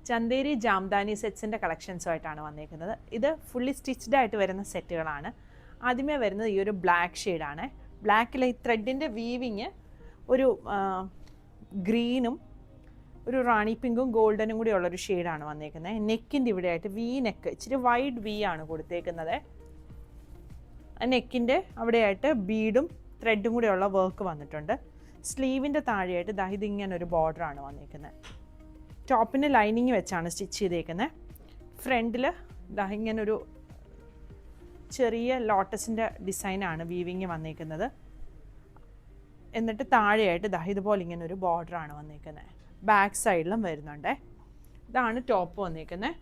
ചന്ദേരി ജാംദാനി സെറ്റ്സിൻ്റെ കളക്ഷൻസുമായിട്ടാണ് വന്നിരിക്കുന്നത്. ഇത് fully stitched ആയിട്ട് വരുന്ന സെറ്റുകളാണ്. ആദ്യമേ വരുന്നത് ഈ ഒരു ബ്ലാക്ക് ഷെയ്ഡാണ്. ബ്ലാക്കിലെ ഈ ത്രെഡിൻ്റെ വീവിങ് ഒരു ഗ്രീനും ഒരു റാണി പിങ്കും ഗോൾഡനും കൂടി ഉള്ളൊരു ഷെയ്ഡാണ് വന്നിരിക്കുന്നത്. നെക്കിൻ്റെ ഇവിടെയായിട്ട് വി നെക്ക്, ഇച്ചിരി വൈഡ് വി ആണ് കൊടുത്തേക്കുന്നത്. നെക്കിൻ്റെ അവിടെയായിട്ട് ബീഡും ത്രെഡും കൂടെയുള്ള വർക്ക് വന്നിട്ടുണ്ട്. സ്ലീവിൻ്റെ താഴെയായിട്ട് ഇതിങ്ങനെ ഒരു ബോർഡറാണ് വന്നിരിക്കുന്നത്. ടോപ്പിന് ലൈനിങ് വെച്ചാണ് സ്റ്റിച്ച് ചെയ്തേക്കുന്നത്. ഫ്രണ്ടിൽ ഇങ്ങനൊരു ചെറിയ ലോട്ടസിൻ്റെ ഡിസൈനാണ് വീവിങ് വന്നിരിക്കുന്നത്. എന്നിട്ട് താഴെയായിട്ട് ഇതുപോലെ ഇങ്ങനെ ഒരു ബോർഡറാണ് വന്നിരിക്കുന്നത്. ബാക്ക് സൈഡിലും വരുന്നുണ്ട്. ഇതാണ് ടോപ്പ് വന്നിരിക്കുന്നത്.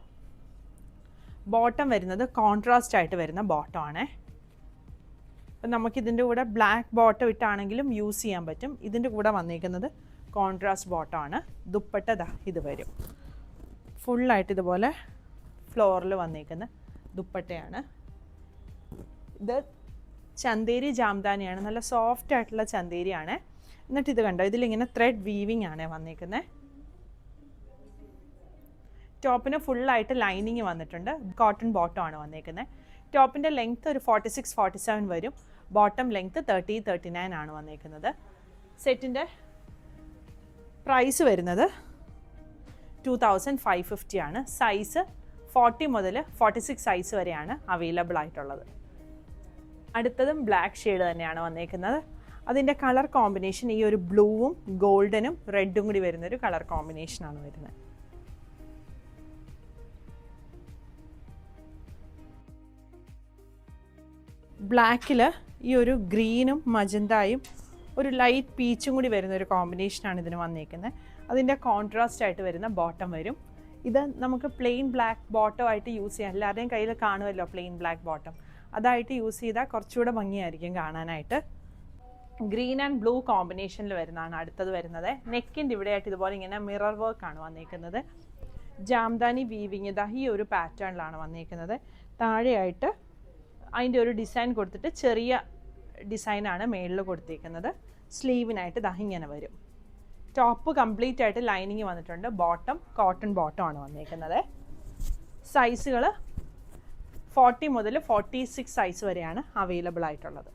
ബോട്ടം വരുന്നത് കോൺട്രാസ്റ്റ് ആയിട്ട് വരുന്ന ബോട്ടമാണ്. അപ്പം നമുക്കിതിൻ്റെ കൂടെ ബ്ലാക്ക് ബോട്ടം ഇട്ടാണെങ്കിലും യൂസ് ചെയ്യാൻ പറ്റും. ഇതിൻ്റെ കൂടെ വന്നിരിക്കുന്നത് കോൺട്രാസ്റ്റ് ബോട്ടമാണ്. ദുപ്പട്ട ഇത് വരും. ഫുള്ളായിട്ട് ഇതുപോലെ ഫ്ലോറിൽ വന്നിരിക്കുന്ന ദുപ്പട്ടയാണ്. ഇത് ചന്ദേരി ജാംദാനിയാണ്. നല്ല സോഫ്റ്റ് ആയിട്ടുള്ള ചന്ദേരിയാണ്. എന്നിട്ട് ഇത് കണ്ടോ, ഇതിലിങ്ങനെ ത്രെഡ് വീവിങ് ആണ് വന്നിരിക്കുന്നത്. ടോപ്പിന് ഫുള്ളായിട്ട് ലൈനിങ് വന്നിട്ടുണ്ട്. കോട്ടൺ ബോട്ടം ആണ് വന്നിരിക്കുന്നത്. ടോപ്പിൻ്റെ ലെങ്ത്ത് ഒരു 46-47 വരും. ബോട്ടം ലെങ്ത്ത് 30-39 ആണ് വന്നിരിക്കുന്നത്. സെറ്റിൻ്റെ പ്രൈസ് വരുന്നത് 2550 ആണ്. സൈസ് 40 മുതൽ 46 സൈസ് വരെയാണ് അവൈലബിൾ ആയിട്ടുള്ളത്. അടുത്തതും ബ്ലാക്ക് ഷെയ്ഡ് തന്നെയാണ് വന്നിരിക്കുന്നത്. അതിൻ്റെ കളർ കോമ്പിനേഷൻ ഈ ഒരു ബ്ലൂവും ഗോൾഡനും റെഡും കൂടി വരുന്നൊരു കളർ കോമ്പിനേഷനാണ് വരുന്നത്. ബ്ലാക്കിൽ ഈ ഒരു ഗ്രീനും മജന്തായും ഒരു ലൈറ്റ് പീച്ചും കൂടി വരുന്ന ഒരു കോമ്പിനേഷനാണ് ഇതിന് വന്നിരിക്കുന്നത്. അതിൻ്റെ കോൺട്രാസ്റ്റ് ആയിട്ട് വരുന്ന ബോട്ടം വരും. ഇത് നമുക്ക് പ്ലെയിൻ ബ്ലാക്ക് ബോട്ടം ആയിട്ട് യൂസ് ചെയ്യാം. എല്ലാവരുടെയും കയ്യിൽ കാണുമല്ലോ പ്ലെയിൻ ബ്ലാക്ക് ബോട്ടം. അതായിട്ട് യൂസ് ചെയ്താൽ കുറച്ചുകൂടെ ഭംഗിയായിരിക്കും കാണാനായിട്ട്. ഗ്രീൻ ആൻഡ് ബ്ലൂ കോമ്പിനേഷനിൽ വരുന്നതാണ് അടുത്തത് വരുന്നത്. നെക്കിൻ്റെ ഇവിടെയായിട്ട് ഇതുപോലെ ഇങ്ങനെ മിറർ വർക്കാണ് വന്നിരിക്കുന്നത്. ജാംദാനി വീവിങ് ഈ ഒരു പാറ്റേണിലാണ് വന്നിരിക്കുന്നത്. താഴെയായിട്ട് അതിൻ്റെ ഒരു ഡിസൈൻ കൊടുത്തിട്ട് ചെറിയ ഡിസൈനാണ് മേളിൽ കൊടുത്തിരിക്കുന്നത്. സ്ലീവിനായിട്ട് ഇങ്ങനെ വരും. ടോപ്പ് കംപ്ലീറ്റ് ആയിട്ട് ലൈനിങ് വന്നിട്ടുണ്ട്. ബോട്ടം കോട്ടൺ ബോട്ടം ആണ് വന്നിരിക്കുന്നത്. സൈസുകൾ 40 മുതൽ 46 സൈസ് വരെയാണ് അവൈലബിൾ ആയിട്ടുള്ളത്.